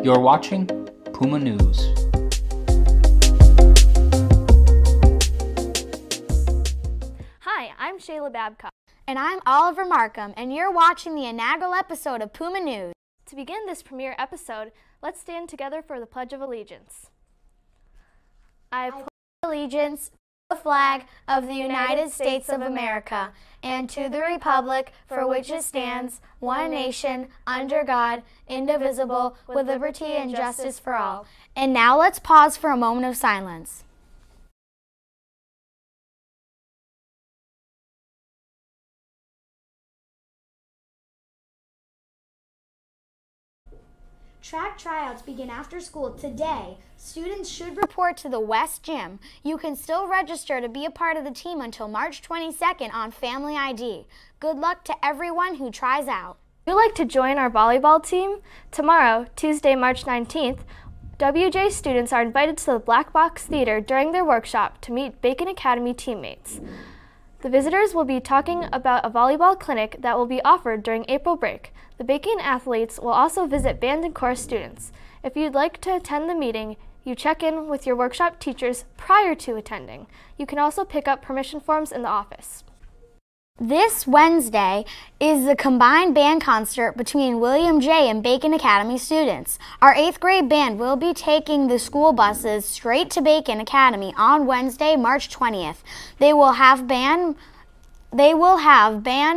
You're watching Puma News. Hi, I'm Shayla Babcock. And I'm Oliver Markham, and you're watching the inaugural episode of Puma News. To begin this premiere episode, let's stand together for the Pledge of Allegiance. I pledge allegiance to the flag of the United States of America and to the republic for which it stands, one nation, under God, indivisible, with liberty and justice for all. And now let's pause for a moment of silence. Track tryouts begin after school today. Students should report to the West Gym. You can still register to be a part of the team until March 22nd on Family ID. Good luck to everyone who tries out. Would you like to join our volleyball team? Tomorrow, Tuesday, March 19th, WJ students are invited to the Black Box Theater during their workshop to meet Bacon Academy teammates. The visitors will be talking about a volleyball clinic that will be offered during April break. The Bacon athletes will also visit band and chorus students. If you'd like to attend the meeting, you check in with your workshop teachers prior to attending. You can also pick up permission forms in the office. This Wednesday is the combined band concert between William J. and Bacon Academy students. Our 8th grade band will be taking the school buses straight to Bacon Academy on Wednesday, March 20th. They will have band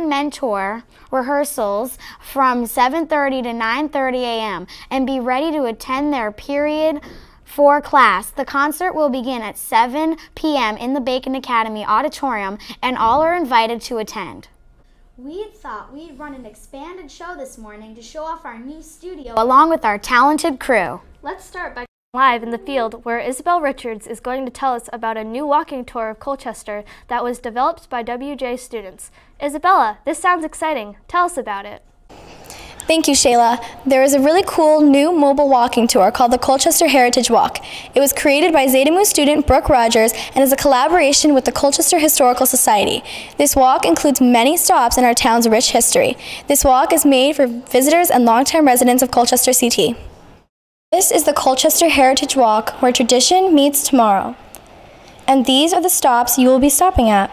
mentor rehearsals from 7:30 to 9:30 a.m. and be ready to attend their period 4 class. The concert will begin at 7 p.m. in the Bacon Academy auditorium, and all are invited to attend. We thought we'd run an expanded show this morning to show off our new studio along with our talented crew. Let's start by live in the field, where Isabel Richards is going to tell us about a new walking tour of Colchester that was developed by WJ students. Isabella, this sounds exciting. Tell us about it. Thank you, Shayla. There is a really cool new mobile walking tour called the Colchester Heritage Walk. It was created by Zeta Mu student Brooke Rogers and is a collaboration with the Colchester Historical Society. This walk includes many stops in our town's rich history. This walk is made for visitors and longtime residents of Colchester CT. This is the Colchester Heritage Walk, where tradition meets tomorrow. And these are the stops you will be stopping at.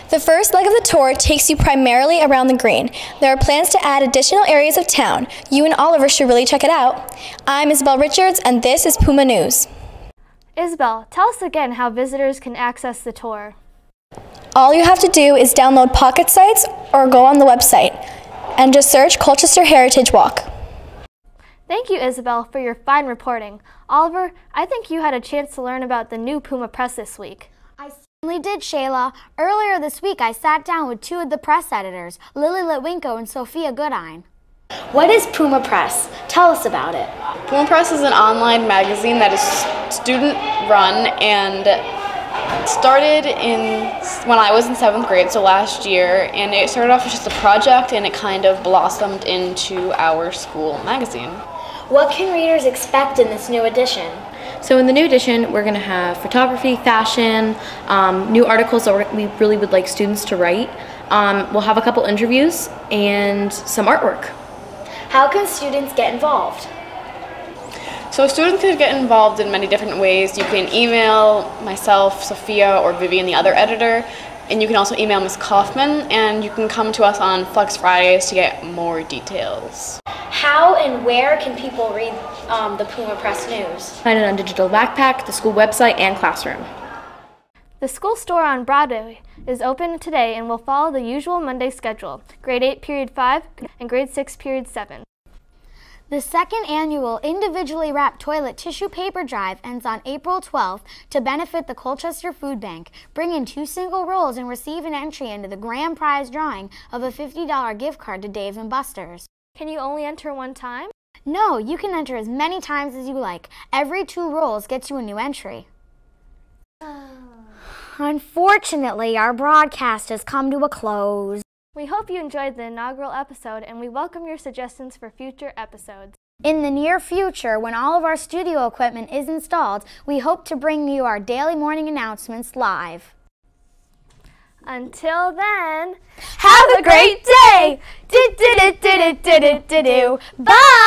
The first leg of the tour takes you primarily around the green. There are plans to add additional areas of town. You and Oliver should really check it out. I'm Isabel Richards, and this is Puma News. Isabel, tell us again how visitors can access the tour. All you have to do is download Pocket Sites or go on the website and just search Colchester Heritage Walk. Thank you, Isabel, for your fine reporting. Oliver, I think you had a chance to learn about the new Puma press this week. I certainly did, Shayla. Earlier this week, I sat down with 2 of the press editors, Lily Litwinko and Sophia Goodine. What is Puma Press? Tell us about it. Puma Press is an online magazine that is student-run and started when I was in 7th grade, so last year, and it started off as just a project and it kind of blossomed into our school magazine. What can readers expect in this new edition? So in the new edition, we're going to have photography, fashion, new articles that we really would like students to write. We'll have a couple interviews and some artwork. How can students get involved? So students can get involved in many different ways. You can email myself, Sophia, or Vivian, the other editor, and you can also email Ms. Kaufman, and you can come to us on Flex Fridays to get more details. How and where can people read the Puma Press news? Find it on digital backpack, the school website, and classroom. The school store on Broadway is open today and will follow the usual Monday schedule, grade 8, period 5, and grade 6, period 7. The second annual individually wrapped toilet tissue paper drive ends on April 12th to benefit the Colchester Food Bank. Bring in 2 single rolls and receive an entry into the grand prize drawing of a $50 gift card to Dave & Buster's. Can you only enter one time? No, you can enter as many times as you like. Every 2 rolls gets you a new entry. Unfortunately, our broadcast has come to a close. We hope you enjoyed the inaugural episode, and we welcome your suggestions for future episodes. In the near future, when all of our studio equipment is installed, we hope to bring you our daily morning announcements live. Until then, have a great day! Bye!